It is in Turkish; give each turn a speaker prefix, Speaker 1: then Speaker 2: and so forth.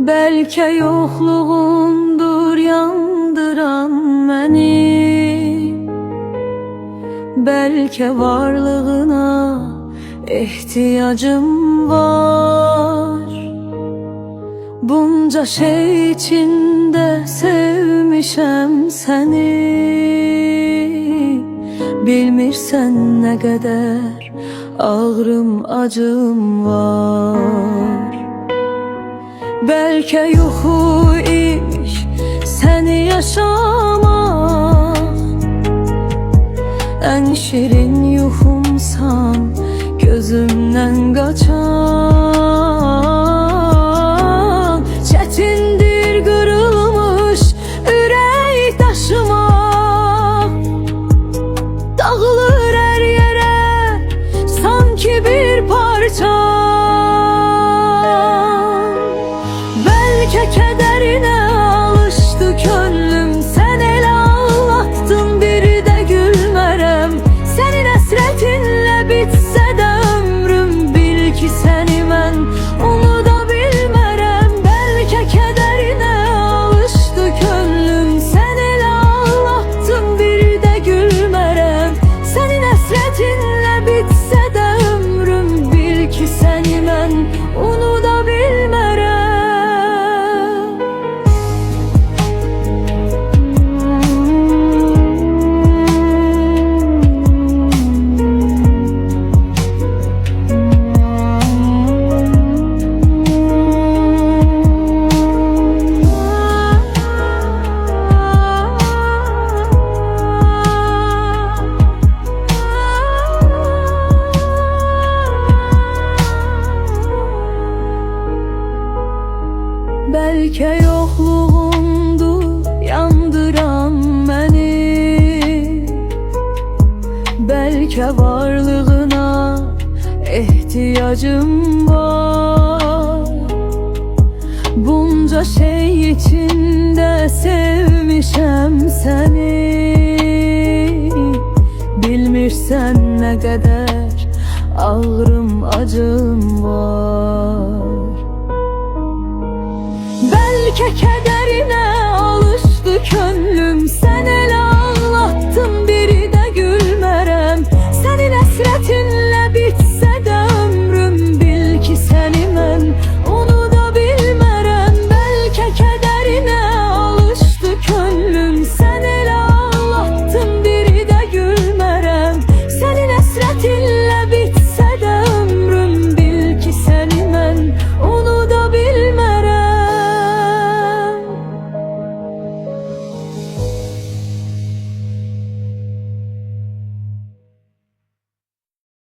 Speaker 1: Belki yokluğundur yandıran beni, belki varlığına ihtiyacım var. Bunca şey içinde sevmişem seni, bilmirsen ne kadar ağrım acım var. Belki yuxu imiş seni yaşamak, en şirin yuxumsan gözümden kaçan. Çetindir kırılmış ürək taşımak, dağılır her yere sanki bir parça. Belki kederine alıştı könlüm, sen ele ağlattın bir de gülmerem. Senin hasretinle bitse de ömrüm, bil ki seni ben unuda bilmerem. Belki kederine alıştı könlüm, sen ele ağlattın bir de gülmerem. Senin hasretinle bitse de ömrüm, bil ki seni ben unuda bilmerem. Belki yokluğundu yandıran beni, belki varlığına ihtiyacım var. Bunca şey içinde sevmişem seni, bilmirsen ne kadar ağrım acım var. Belki kederine alıştı könlüm,